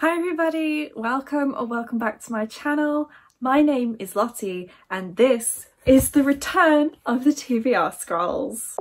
Hi everybody, welcome or welcome back to my channel. My name is Lottie and this is the return of the TBR scrolls.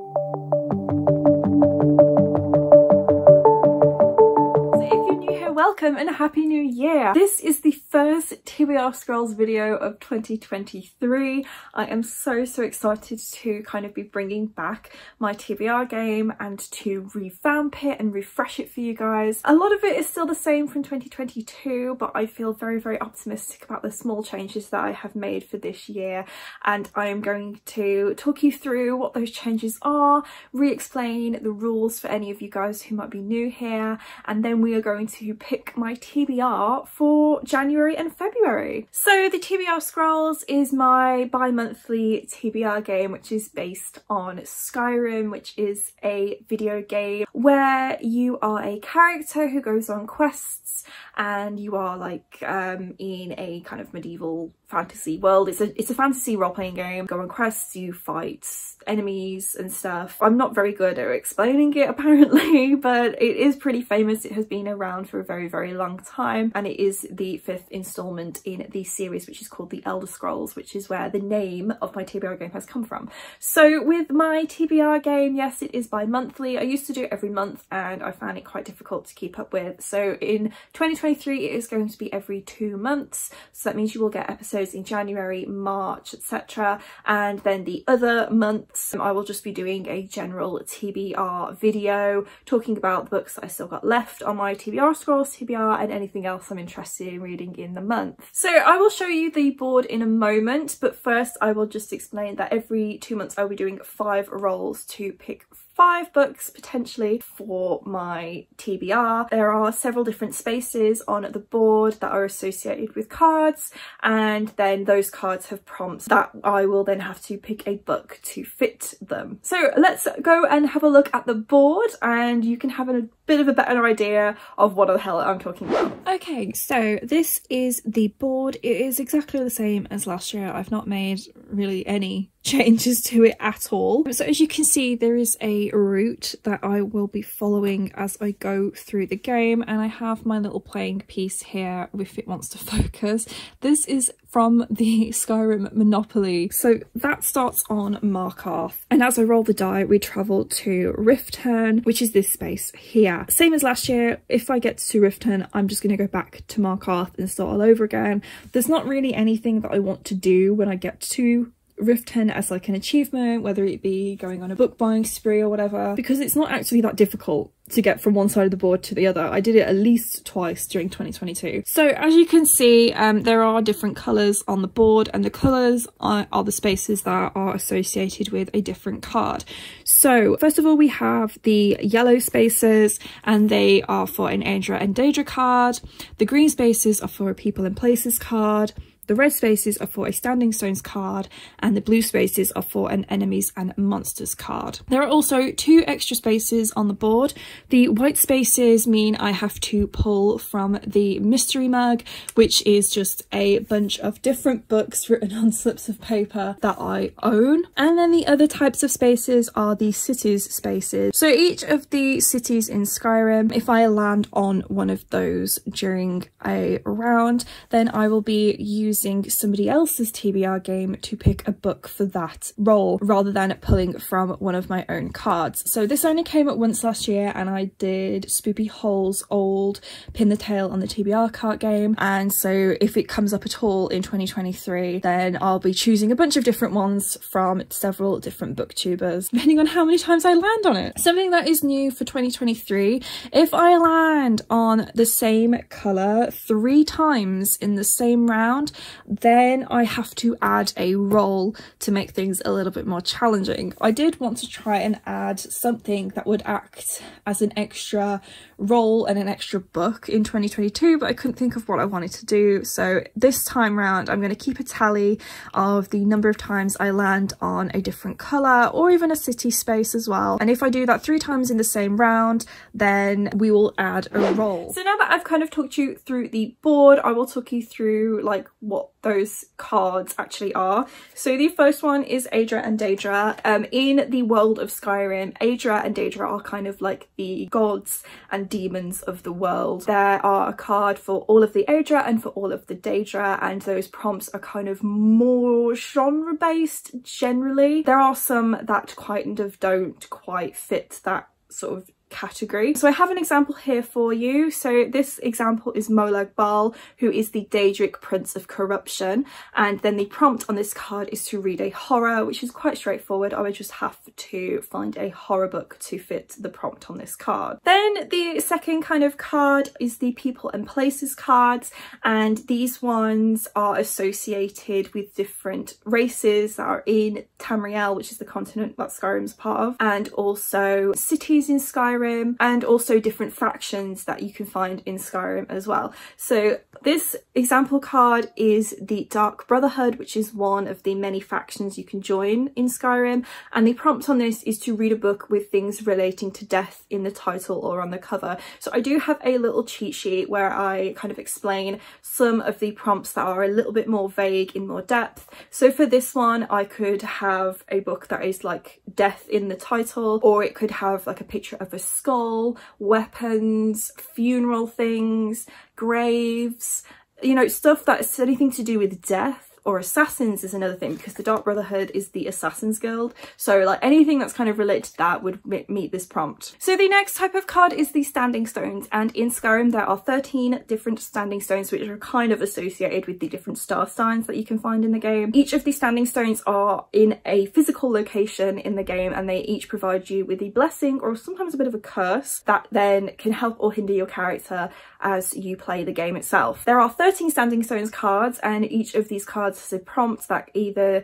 Welcome and a happy new year. This is the first TBR scrolls video of 2023. I am so excited to kind of be bringing back my TBR game and to revamp it and refresh it for you guys. A lot of it is still the same from 2022, but I feel very optimistic about the small changes that I have made for this year, and I am going to talk you through what those changes are, re-explain the rules for any of you guys who might be new here, and then we are going to pick my TBR for January and February. So the TBR Scrolls is my bi-monthly TBR game, which is based on Skyrim, which is a video game where you are a character who goes on quests and you are like in a kind of medieval fantasy world. It's a fantasy role-playing game. Go on quests, you fight enemies and stuff. I'm not very good at explaining it apparently, but it is pretty famous. It has been around for a very long time, and it is the 5th installment in the series, which is called the Elder Scrolls, which is where the name of my TBR game has come from. So with my TBR game, yes, it is bi-monthly. I used to do it every month and I found it quite difficult to keep up with. So in 2023 it is going to be every 2 months, so that means you will get episodes in January, March, etc. And then the other months I will just be doing a general TBR video talking about the books that I still got left on my TBR Scrolls TBR and anything else I'm interested in reading in the month. So I will show you the board in a moment, but first I will just explain that every 2 months I'll be doing 5 rolls to pick 5 books potentially for my TBR. There are several different spaces on the board that are associated with cards, and then those cards have prompts that I will then have to pick a book to fit them. So let's go and have a look at the board and you can have a bit of a better idea of what the hell I'm talking about. Okay, so this is the board. It is exactly the same as last year. I've not made really any changes to it at all. So as you can see, there is a route that I will be following as I go through the game, and I have my little playing piece here if it wants to focus. This is from the Skyrim Monopoly. So that starts on Markarth, and as I roll the die we travel to Riftturn, which is this space here. Same as last year, if I get to Riftturn I'm just going to go back to Markarth and start all over again. There's not really anything that I want to do when I get to Riftturn as like an achievement, whether it be going on a book buying spree or whatever, because it's not actually that difficult to get from one side of the board to the other. I did it at least twice during 2022. So as you can see, there are different colours on the board, and the colours are the spaces that are associated with a different card. So first of all we have the yellow spaces, and they are for an Aindra and Daedra card. The green spaces are for a People and Places card. The red spaces are for a Standing Stones card, and the blue spaces are for an Enemies and Monsters card. There are also 2 extra spaces on the board. The white spaces mean I have to pull from the mystery mug, which is just a bunch of different books written on slips of paper that I own. And then the other types of spaces are the cities spaces. So each of the cities in Skyrim, if I land on one of those during a round, then I will be using somebody else's TBR game to pick a book for that role rather than pulling from one of my own cards. So this only came up once last year, and I did Spoopy Hole's old Pin the Tail on the TBR card game, and so if it comes up at all in 2023 then I'll be choosing a bunch of different ones from several different booktubers depending on how many times I land on it. Something that is new for 2023, if I land on the same colour 3 times in the same round, then I have to add a roll to make things a little bit more challenging. I did want to try and add something that would act as an extra roll and an extra book in 2022, but I couldn't think of what I wanted to do. So this time round I'm going to keep a tally of the number of times I land on a different colour or even a city space as well, and if I do that 3 times in the same round then we will add a roll. So now that I've kind of talked you through the board, I will talk you through like what what those cards actually are. So the first one is Aedra and Daedra. In the world of Skyrim, Aedra and Daedra are kind of like the gods and demons of the world. There are a card for all of the Aedra and for all of the Daedra, and those prompts are kind of more genre based generally. There are some that kind of don't quite fit that sort of category. So I have an example here for you. So this example is Molag Bal, who is the Daedric Prince of Corruption, and then the prompt on this card is to read a horror, which is quite straightforward. I would just have to find a horror book to fit the prompt on this card. Then the second kind of card is the People and Places cards, and these ones are associated with different races that are in Tamriel, which is the continent that Skyrim's part of, and also cities in Skyrim, and also different factions that you can find in Skyrim as well. So this example card is the Dark Brotherhood, which is one of the many factions you can join in Skyrim, and the prompt on this is to read a book with things relating to death in the title or on the cover. So I do have a little cheat sheet where I kind of explain some of the prompts that are a little bit more vague in more depth. So for this one, I could have a book that is like death in the title, or it could have like a picture of a skull, weapons, funeral things, graves, you know, stuff that's anything to do with death. Or assassins is another thing, because the Dark Brotherhood is the Assassins Guild. So like anything that's kind of related to that would meet this prompt. So the next type of card is the Standing Stones, and in Skyrim there are 13 different Standing Stones which are kind of associated with the different star signs that you can find in the game. Each of these Standing Stones are in a physical location in the game, and they each provide you with a blessing or sometimes a bit of a curse that then can help or hinder your character as you play the game itself. There are 13 Standing Stones cards, and each of these cards has a prompt that either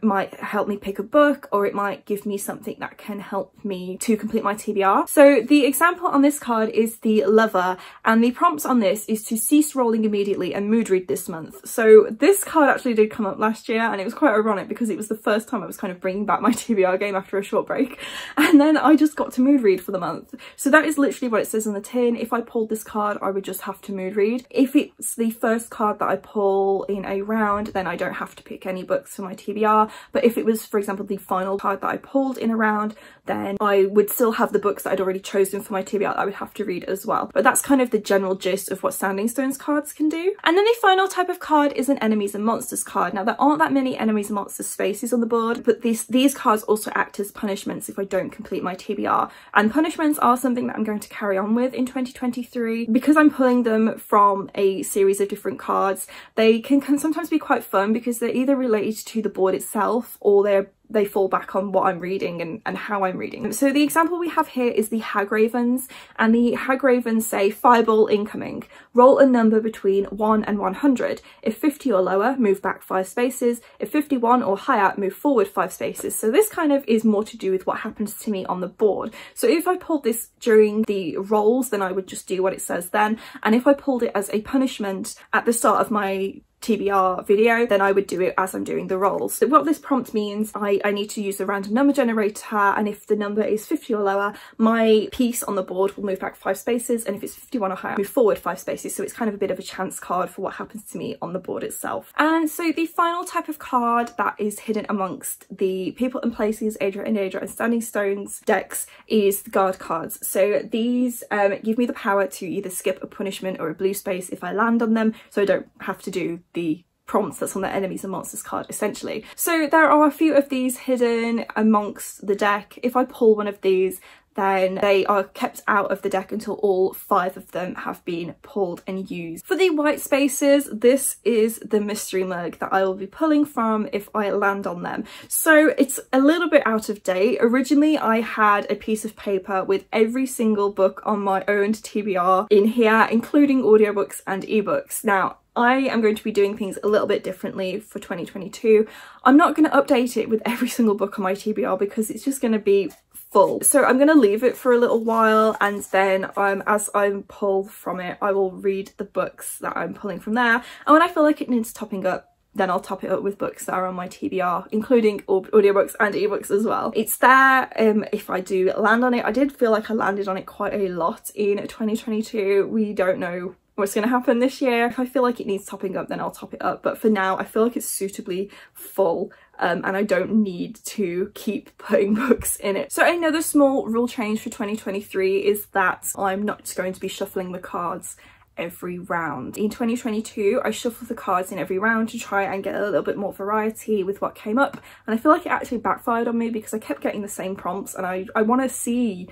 might help me pick a book, or it might give me something that can help me to complete my TBR. So the example on this card is the Lover, and the prompt on this is to cease rolling immediately and mood read this month. So this card actually did come up last year, and it was quite ironic because it was the first time I was kind of bringing back my TBR game after a short break, and then I just got to mood read for the month. So that is literally what it says on the tin. If I pulled this card, I would just have to mood read. If it's the first card that I pull in a round, then I don't have to pick any books for my TBR. But if it was, for example, the final card that I pulled in a round, then I would still have the books that I'd already chosen for my TBR that I would have to read as well. But that's kind of the general gist of what Standing Stones cards can do. And then the final type of card is an Enemies and Monsters card. Now there aren't that many Enemies and Monsters spaces on the board, but these cards also act as punishments if I don't complete my TBR. And punishments are something that I'm going to carry on with in 2023. Because I'm pulling them from a series of different cards, they can sometimes be quite fun because they're either related to the board itself, or they fall back on what I'm reading and how I'm reading. So the example we have here is the Hagravens, and the Hagravens say fireball incoming. Roll a number between 1 and 100. If 50 or lower, move back 5 spaces. If 51 or higher, move forward 5 spaces. So this kind of is more to do with what happens to me on the board. So if I pulled this during the rolls, then I would just do what it says then. And if I pulled it as a punishment at the start of my TBR video, then I would do it as I'm doing the rolls. So what this prompt means, I need to use a random number generator, and if the number is 50 or lower, my piece on the board will move back 5 spaces, and if it's 51 or higher, move forward 5 spaces. So it's kind of a bit of a chance card for what happens to me on the board itself. And so the final type of card that is hidden amongst the People and Places, Aedra and Standing Stones decks is the guard cards. So these give me the power to either skip a punishment or a blue space if I land on them, so I don't have to do the prompts that's on the Enemies and Monsters card essentially. So there are a few of these hidden amongst the deck. If I pull one of these, then they are kept out of the deck until all 5 of them have been pulled and used. For the white spaces, this is the mystery mug that I will be pulling from if I land on them. So it's a little bit out of date. Originally I had a piece of paper with every single book on my owned TBR in here, including audiobooks and ebooks. Now I am going to be doing things a little bit differently for 2022. I'm not going to update it with every single book on my TBR because it's just going to be full. So I'm going to leave it for a little while, and then as I pull from it, I will read the books that I'm pulling from there. And when I feel like it needs topping up, then I'll top it up with books that are on my TBR, including audiobooks and ebooks as well. It's there if I do land on it. I did feel like I landed on it quite a lot in 2022. We don't know what's going to happen this year. If I feel like it needs topping up, then I'll top it up, but for now I feel like it's suitably full. And I don't need to keep putting books in it. So another small rule change for 2023 is that I'm not just going to be shuffling the cards every round. In 2022 I shuffled the cards in every round to try and get a little bit more variety with what came up, and I feel like it actually backfired on me because I kept getting the same prompts, and I want to see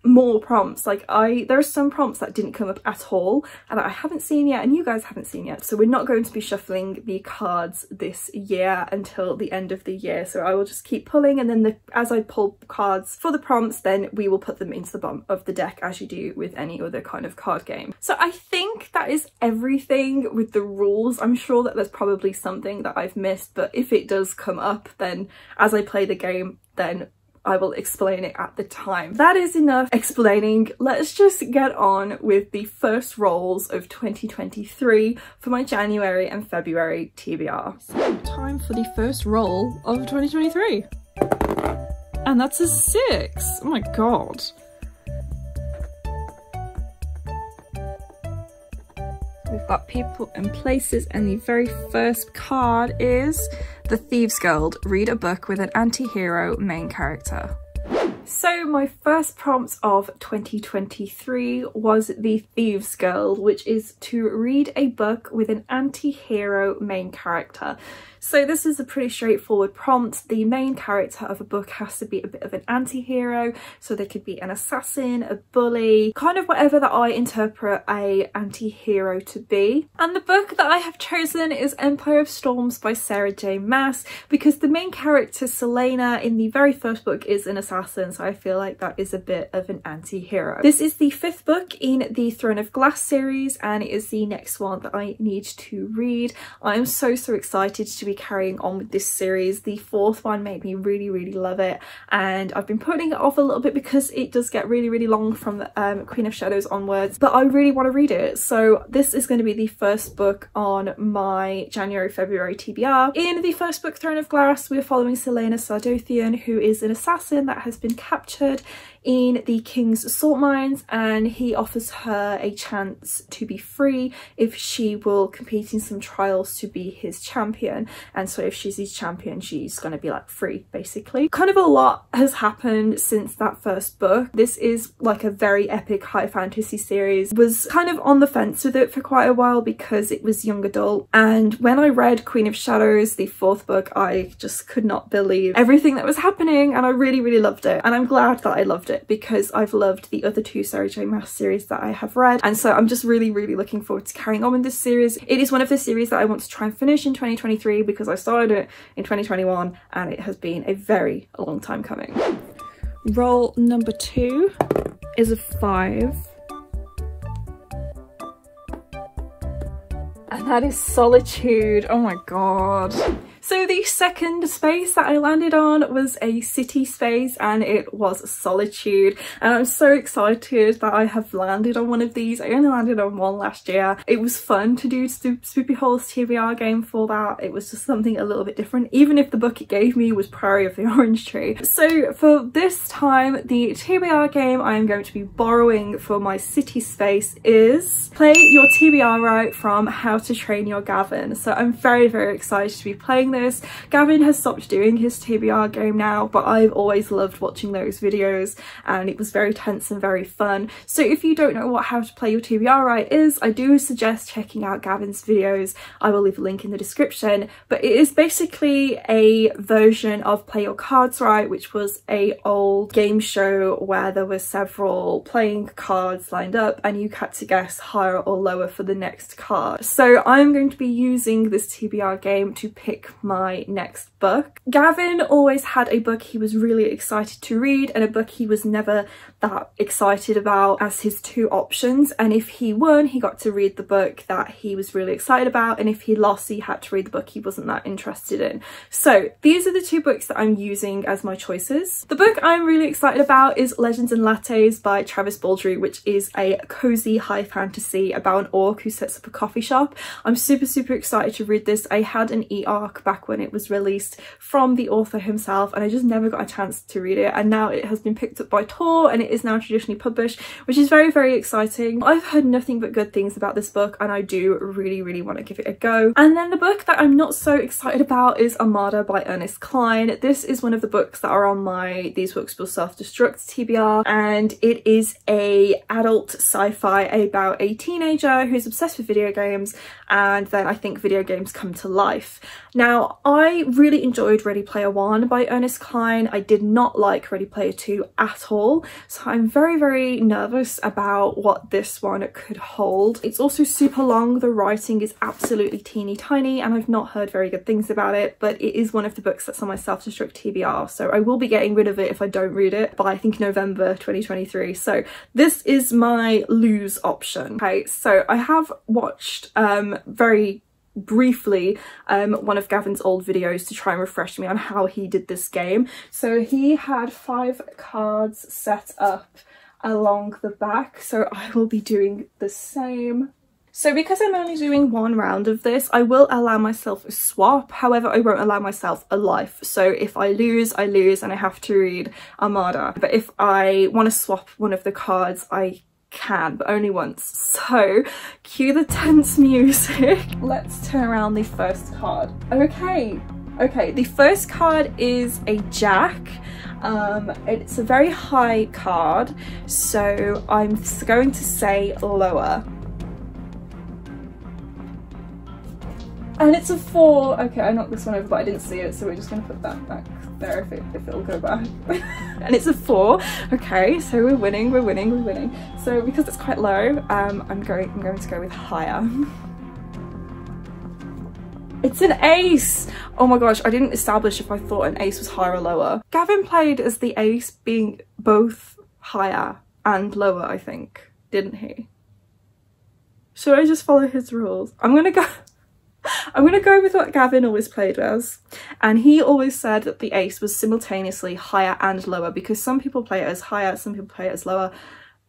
more prompts. Like there are some prompts that didn't come up at all and that I haven't seen yet and you guys haven't seen yet, so we're not going to be shuffling the cards this year until the end of the year. So I will just keep pulling, and then as I pull cards for the prompts, then we will put them into the bottom of the deck as you do with any other kind of card game. So I think that is everything with the rules. I'm sure that there's probably something that I've missed, but if it does come up, then as I play the game, then I will explain it at the time. That is enough explaining. Let's just get on with the first rolls of 2023 for my January and February TBR. So time for the first roll of 2023. And that's a 6. Oh my god. We've got people and places, and the very first card is The Thieves Guild. Read a book with an anti-hero main character. So my first prompt of 2023 was The Thieves Guild, which is to read a book with an anti-hero main character. So this is a pretty straightforward prompt. The main character of a book has to be a bit of an anti-hero, so they could be an assassin, a bully, kind of whatever that I interpret a anti-hero to be. And the book that I have chosen is Empire of Storms by Sarah J Maas, because the main character Selena in the very first book is an assassin, so I feel like that is a bit of an anti-hero. This is the 5th book in the Throne of Glass series, and it is the next one that I need to read. I am so excited to be carrying on with this series. The 4th one made me really love it, and I've been putting it off a little bit because it does get really long from the Queen of Shadows onwards, but I really want to read it. So this is going to be the first book on my January-February TBR. In the first book, Throne of Glass, we're following Selena Sardothian, who is an assassin that has been captured in the King's salt mines, and he offers her a chance to be free if she will compete in some trials to be his champion. And so if she's his champion, she's gonna be like free, basically. Kind of a lot has happened since that first book. This is like a very epic high fantasy series. Was kind of on the fence with it for quite a while because it was young adult, and when I read Queen of Shadows, the 4th book, I just could not believe everything that was happening, and I really loved it. And I'm glad that I loved it because I've loved the other 2 Sarah J Maas series that I have read, and so I'm just really looking forward to carrying on with this series. It is one of the series that I want to try and finish in 2023 because I started it in 2021 and it has been a very long time coming. Roll number 2 is a 5. And that is Solitude. Oh my god. So the second space that I landed on was a city space, and it was Solitude, and I'm so excited that I have landed on one of these. I only landed on one last year. It was fun to do Spoopy Hole's TBR game for that. It was just something a little bit different, even if the book it gave me was Priory of the Orange Tree. So for this time, the TBR game I am going to be borrowing for my city space is Play Your TBR Right from How to Train Your Gavin. So I'm very excited to be playing this. Gavin has stopped doing his TBR game now, but I've always loved watching those videos, and it was very tense and very fun. So if you don't know what How to Play Your TBR Right is, I do suggest checking out Gavin's videos. I will leave a link in the description, but it is basically a version of Play Your Cards Right, which was a old game show where there were several playing cards lined up and you had to guess higher or lower for the next card. So I'm going to be using this TBR game to pick my next book. Gavin always had a book he was really excited to read and a book he was never that excited about as his 2 options, and if he won, he got to read the book that he was really excited about, and if he lost, he had to read the book he wasn't that interested in. So these are the 2 books that I'm using as my choices. The book I'm really excited about is Legends and Lattes by Travis Baldry, which is a cozy high fantasy about an orc who sets up a coffee shop. I'm super excited to read this. I had an e-arc back when it was released from the author himself, and I just never got a chance to read it, and now it has been picked up by Tor and it is now traditionally published, which is very, very exciting. I've heard nothing but good things about this book and I do really want to give it a go. And then the book that I'm not so excited about is Armada by Ernest Cline. This is one of the books that are on my These Books Will Self-Destruct TBR, and it is a adult sci-fi about a teenager who's obsessed with video games, and then I think video games come to life. Now, I really enjoyed Ready Player One by Ernest Cline. I did not like Ready Player Two at all, so I'm very nervous about what this one could hold. It's also super long, the writing is absolutely teeny tiny, and I've not heard very good things about it, but it is one of the books that's on my self-destruct TBR, so I will be getting rid of it if I don't read it by I think November 2023. So this is my lose option. Okay, so I have watched very briefly one of Gavin's old videos to try and refresh me on how he did this game. So he had 5 cards set up along the back, so I will be doing the same. So because I'm only doing 1 round of this, I will allow myself a swap, however I won't allow myself a life. So if I lose, I lose and I have to read Armada. But if I want to swap one of the cards, I can, but only once. So cue the tense music. Let's turn around the first card. Okay, the first card is a Jack. It's a very high card, so I'm going to say lower. And it's a 4. Okay, I knocked this one over, but I didn't see it, so we're just going to put that back there if it'll go back. And it's a 4. Okay, so we're winning. So because it's quite low, I'm going to go with higher. It's an ace! Oh my gosh, I didn't establish if I thought an ace was higher or lower. Gavin played as the ace being both higher and lower, I think, didn't he? Should I just follow his rules? I'm gonna go with what Gavin always played as, and he always said that the ace was simultaneously higher and lower, because some people play it as higher, some people play it as lower.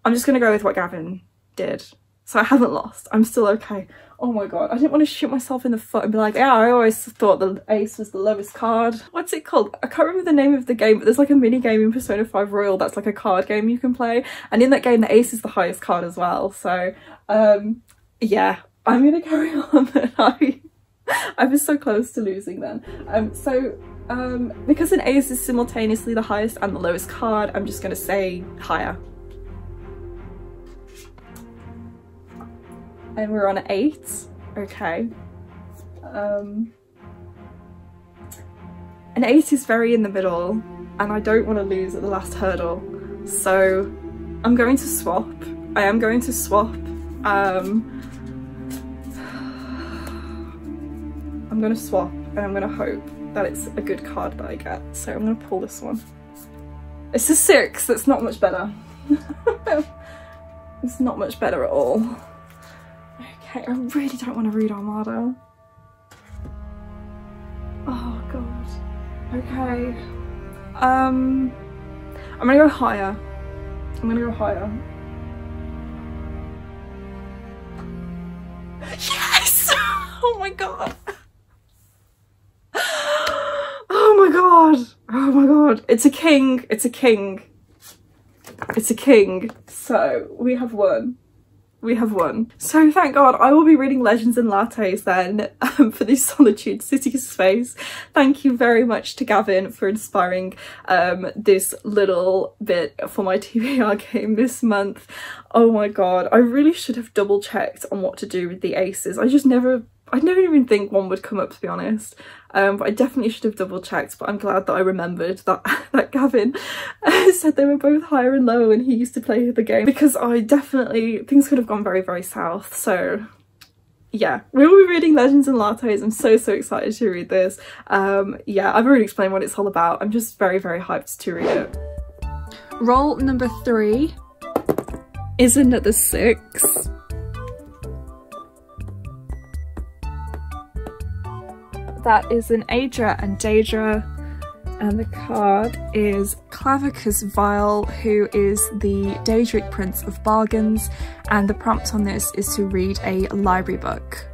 I'm just gonna go with what Gavin did, so I haven't lost. I'm still okay. Oh my god, I didn't want to shoot myself in the foot and be like, yeah, I always thought the ace was the lowest card. What's it called? I can't remember the name of the game, but there's like a mini game in Persona 5 Royal that's like a card game you can play, and in that game the ace is the highest card as well. So yeah, I'm gonna carry on. I was so close to losing then. Because an ace is simultaneously the highest and the lowest card, I'm just gonna say higher. And we're on an 8. Okay. An 8 is very in the middle, and I don't want to lose at the last hurdle, so I'm going to swap. I am going to swap. I'm gonna swap, and I'm gonna hope that it's a good card that I get. So I'm gonna pull this one. It's a 6, that's not much better. It's not much better at all. Okay, I really don't want to read Armada. Oh god. Okay. I'm gonna go higher. Yes! Oh my god. Oh my god, it's a king. So we have won. So thank god, I will be reading Legends and Lattes then for the Solitude City space. Thank you very much to Gavin for inspiring this little bit for my TBR game this month. Oh my god, I really should have double checked on what to do with the aces. I never even think one would come up, to be honest. But I definitely should have double checked, but I'm glad that I remembered that Gavin said they were both higher and lower when he used to play the game, because things could have gone very south. So yeah, we will be reading Legends and Lattes. I'm so excited to read this. Yeah, I've already explained what it's all about. I'm just very hyped to read it. Roll number 3 is another 6. That is an Aedra and Daedra, and the card is Clavicus Vial, who is the Daedric Prince of Bargains, and the prompt on this is to read a library book.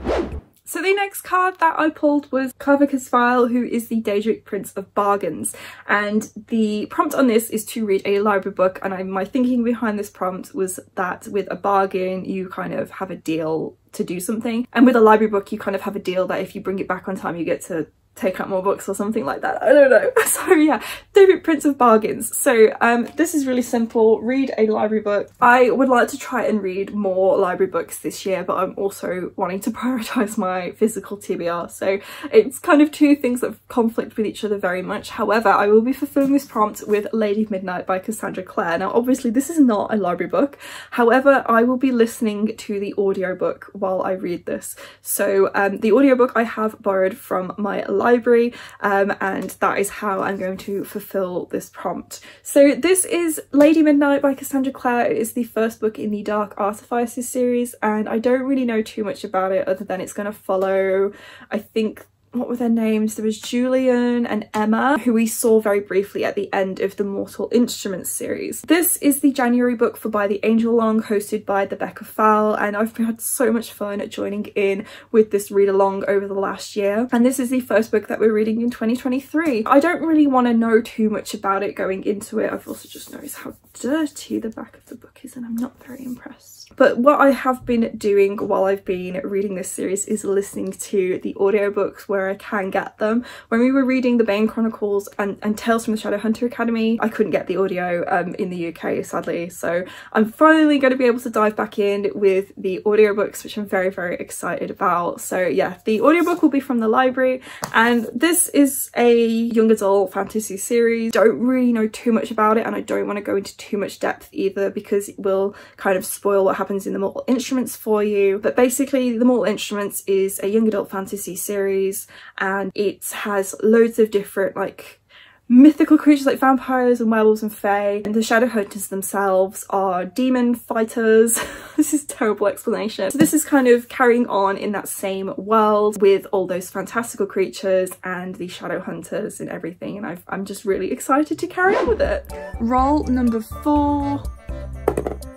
So the next card that I pulled was Clever File, who is the Daedric Prince of Bargains, and the prompt on this is to read a library book, and my thinking behind this prompt was that with a bargain you kind of have a deal to do something, and with a library book you kind of have a deal that if you bring it back on time you get to take out more books or something like that. I don't know. So yeah, Daedric Prince of Bargains. So this is really simple. Read a library book. I would like to try and read more library books this year, but I'm also wanting to prioritize my physical TBR, so it's kind of two things that conflict with each other very much. However, I will be fulfilling this prompt with Lady Midnight by Cassandra Clare. Now obviously this is not a library book, however I will be listening to the audiobook while I read this. So the audiobook I have borrowed from my library, and that is how I'm going to fulfill this prompt. So this is Lady Midnight by Cassandra Clare. It is the first book in the Dark Artifices series, and I don't really know too much about it other than it's going to follow, I think, what were their names? There was Julian and Emma, who we saw very briefly at the end of the Mortal Instruments series. This is the January book for By the Angel Long, hosted by the Becca Fowl, and I've had so much fun joining in with this read along over the last year, and this is the first book that we're reading in 2023. I don't really want to know too much about it going into it. I've also just noticed how dirty the back of the book is and I'm not very impressed. But what I have been doing while I've been reading this series is listening to the audiobooks where I can get them. When we were reading the Bane Chronicles and Tales from the Shadowhunter Academy, I couldn't get the audio in the UK, sadly, so I'm finally going to be able to dive back in with the audiobooks, which I'm very, very excited about. So yeah, the audiobook will be from the library, and this is a young adult fantasy series. Don't really know too much about it, and I don't want to go into too much depth either because it will kind of spoil what happens in the Mortal Instruments for you. But basically the Mortal Instruments is a young adult fantasy series, and it has loads of different like mythical creatures like vampires and werewolves and fae, and the Shadowhunters themselves are demon fighters. This is a terrible explanation. So this is kind of carrying on in that same world with all those fantastical creatures and the Shadowhunters and everything, and I'm just really excited to carry on with it. Roll number 4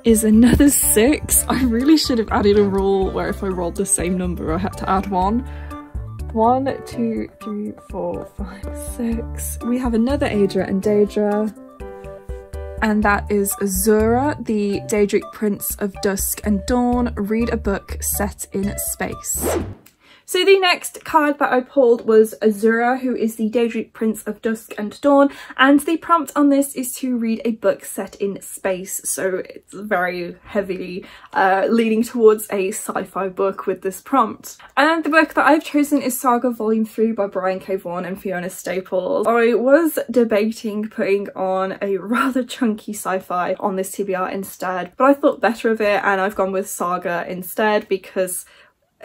is another 6. I really should have added a rule where if I rolled the same number I had to add 1. 1, 2, 3, 4, 5, 6. We have another Aedra and Daedra, and that is Azura, the Daedric Prince of Dusk and Dawn. Read a book set in space. So the next card that I pulled was Azura, who is the Daedric Prince of Dusk and Dawn, and the prompt on this is to read a book set in space, so it's very heavily leaning towards a sci-fi book with this prompt. And the book that I've chosen is Saga Volume 3 by Brian K. Vaughan and Fiona Staples. I was debating putting on a rather chunky sci-fi on this TBR instead, but I thought better of it and I've gone with Saga instead because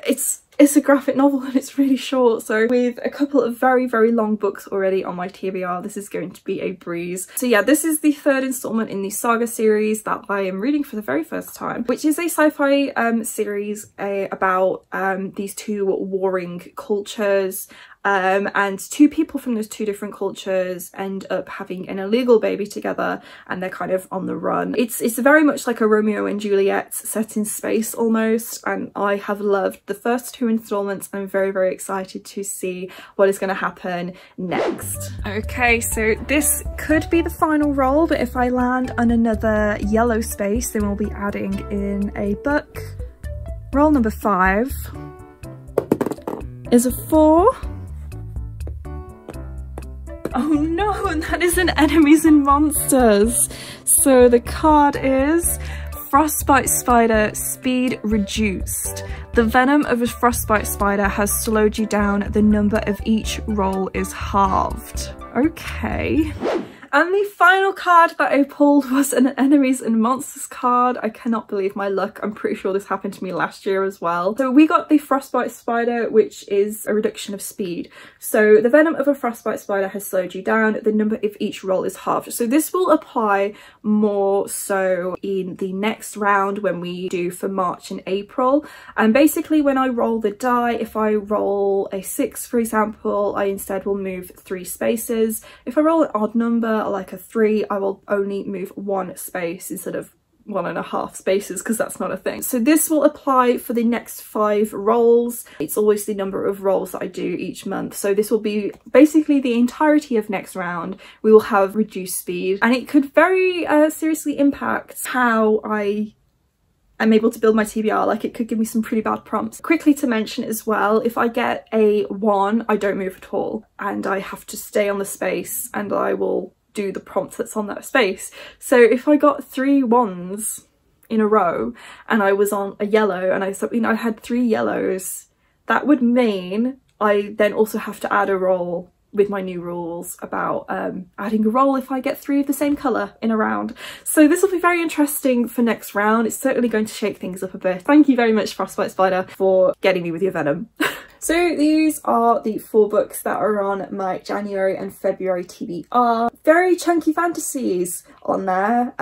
it's a graphic novel and it's really short, so with a couple of very, very long books already on my TBR, this is going to be a breeze. So yeah, this is the third installment in the Saga series that I am reading for the very first time, which is a sci-fi series about these two warring cultures. And two people from those two different cultures end up having an illegal baby together, and they're kind of on the run. It's very much like a Romeo and Juliet set in space almost, and I have loved the first 2 installments. I'm very, very excited to see what is going to happen next. Okay, so this could be the final roll, but if I land on another yellow space, then we'll be adding in a book. Roll number 5 is a 4. Oh no, and that is an Enemies and Monsters. So the card is Frostbite Spider, speed reduced. The venom of a frostbite spider has slowed you down. The number of each roll is halved. Okay. And the final card that I pulled was an Enemies and Monsters card. I cannot believe my luck. I'm pretty sure this happened to me last year as well. So we got the Frostbite Spider, which is a reduction of speed. So the venom of a frostbite spider has slowed you down. The number of each roll is halved. So this will apply more so in the next round when we do for March and April. And basically when I roll the die, if I roll a 6, for example, I instead will move 3 spaces. If I roll an odd number, like a 3, I will only move 1 space instead of 1.5 spaces because that's not a thing. So this will apply for the next 5 rolls. It's always the number of rolls that I do each month. So this will be basically the entirety of next round. We will have reduced speed, and it could very seriously impact how I'm able to build my TBR. Like, it could give me some pretty bad prompts. Quickly to mention as well, if I get a 1, I don't move at all, and I have to stay on the space and I will do the prompt that's on that space. So if I got 3 1s in a row and I was on a yellow and I had 3 yellows, that would mean I then also have to add a roll with my new rules about adding a roll if I get 3 of the same colour in a round. So this will be very interesting for next round. It's certainly going to shake things up a bit. Thank you very much, Frostbite Spider, for getting me with your venom. So these are the 4 books that are on my January and February TBR. Very chunky fantasies on there.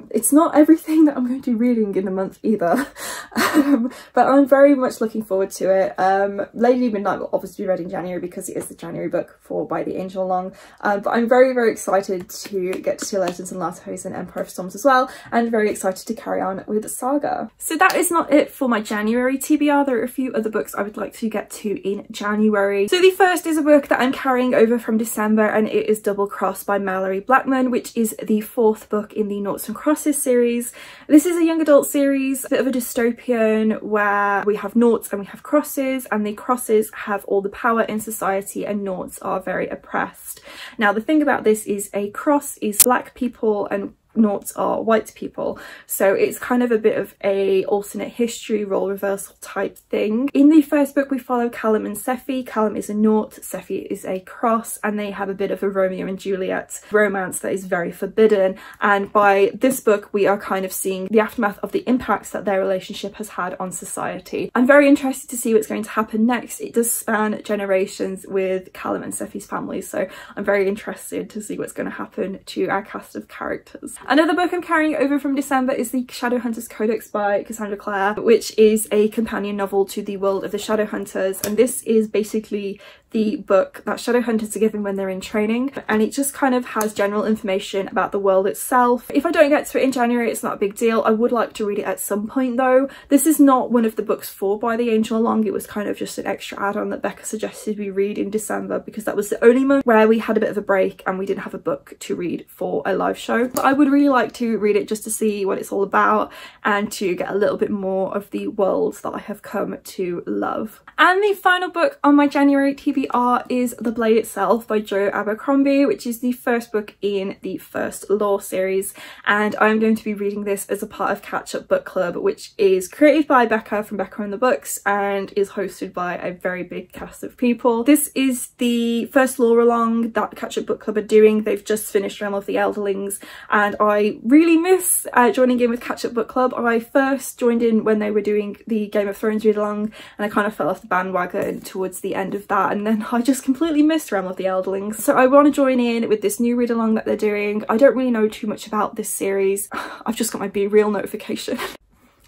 It's not everything that I'm going to be reading in a month either, but I'm very much looking forward to it. Lady Midnight will obviously be read in January because it is the January book for By the Angel Along, but I'm very, very excited to get to Legends and Latos and Empire of Storms as well, and very excited to carry on with Saga. So that is not it for my January TBR. There are a few other books I would like to get to in January. So the first is a book that I'm carrying over from December, and it is Double Cross by Mallory Blackman, which is the 4th book in the Noughts and Crosses series. This is a young adult series, a bit of a dystopian where we have noughts and we have crosses, and the crosses have all the power in society and noughts are very oppressed. Now the thing about this is a cross is black people and noughts are white people, so it's kind of a bit of a alternate history role reversal type thing. In the first book we follow Callum and Seffi. Callum is a nought, Seffi is a cross, and they have a bit of a Romeo and Juliet romance that is very forbidden, and by this book we are kind of seeing the aftermath of the impacts that their relationship has had on society. I'm very interested to see what's going to happen next. It does span generations with Callum and Seffi's families, so I'm very interested to see what's going to happen to our cast of characters. Another book I'm carrying over from December is the Shadowhunters Codex by Cassandra Clare, which is a companion novel to the world of the Shadowhunters, and this is basically the book that Shadowhunters are given when they're in training, and it just kind of has general information about the world itself. If I don't get to it in January, it's not a big deal. I would like to read it at some point though. This is not one of the books for By the Angel Along. It was kind of just an extra add-on that Becca suggested we read in December because that was the only month where we had a bit of a break and we didn't have a book to read for a live show. But I would really like to read it just to see what it's all about and to get a little bit more of the world that I have come to love. And the final book on my January TBR is The Blade Itself by Jo Abercrombie, which is the first book in the First Law series, and I'm going to be reading this as a part of Catch Up Book Club, which is created by Becca from Becca and the Books and is hosted by a very big cast of people. This is the First Law along that Catch Up Book Club are doing. They've just finished Realm of the Elderlings, and I really miss joining in with Catch Up Book Club. I first joined in when they were doing the Game of Thrones read along, and I kind of fell off the bandwagon towards the end of that, and then I just completely missed Realm of the Elderlings. So I want to join in with this new read along that they're doing. I don't really know too much about this series. I've just got my Be Real notification.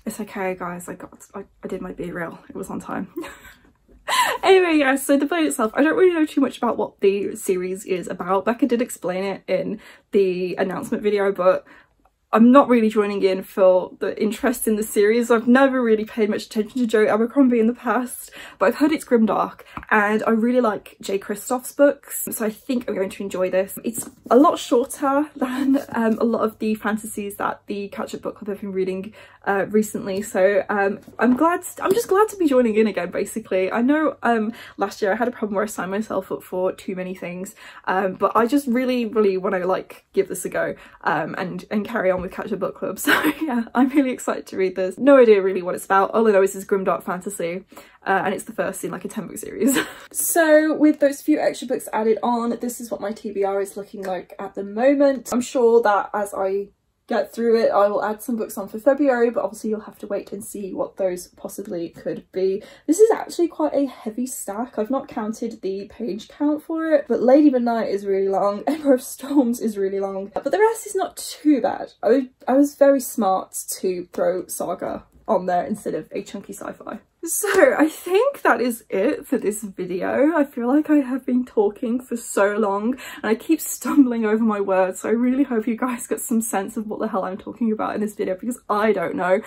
It's okay guys, I did my Be Real, it was on time. Anyway, yeah, so The Blade Itself, I don't really know too much about what the series is about. Becca did explain it in the announcement video, but I'm not really joining in for the interest in the series. I've never really paid much attention to Jo Abercrombie in the past, but I've heard it's grimdark and I really like J. Kristoff's books, so I think I'm going to enjoy this. It's a lot shorter than a lot of the fantasies that the Catch Up Book Club have been reading recently, so I'm just glad to be joining in again basically. I know last year I had a problem where I signed myself up for too many things, but I just really want to like give this a go and carry on with Catch Up Book Club. So yeah, I'm really excited to read this. No idea really what it's about. All I know is it's grimdark fantasy, and it's the first in like a 10-book series. So with those few extra books added on, this is what my TBR is looking like at the moment. I'm sure that as I get through it I will add some books on for February, but obviously you'll have to wait and see what those possibly could be. This is actually quite a heavy stack. I've not counted the page count for it, but Lady Midnight is really long, Empire of Storms is really long, but the rest is not too bad. I was very smart to throw Saga on there instead of a chunky sci-fi. So I think that is it for this video. I feel like I have been talking for so long and I keep stumbling over my words, so I really hope you guys get some sense of what the hell I'm talking about in this video, because I don't know.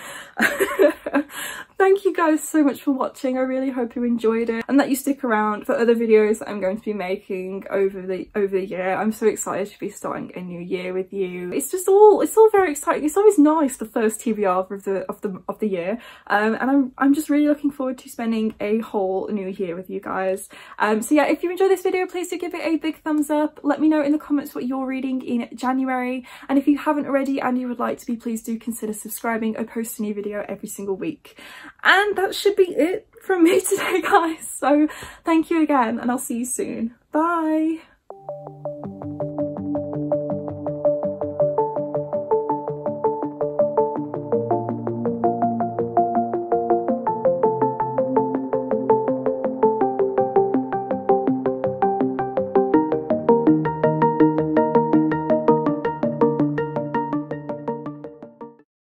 Thank you guys so much for watching. I really hope you enjoyed it and that you stick around for other videos that I'm going to be making over the year. I'm so excited to be starting a new year with you. It's all very exciting. It's always nice, the first TBR of the year, and I'm just really looking forward to spending a whole new year with you guys. So yeah, if you enjoyed this video, please do give it a big thumbs up. Let me know in the comments what you're reading in January, and if you haven't already and you would like to be, please do consider subscribing. I post a new video every single week. And that should be it from me today, guys. So thank you again, and I'll see you soon. Bye.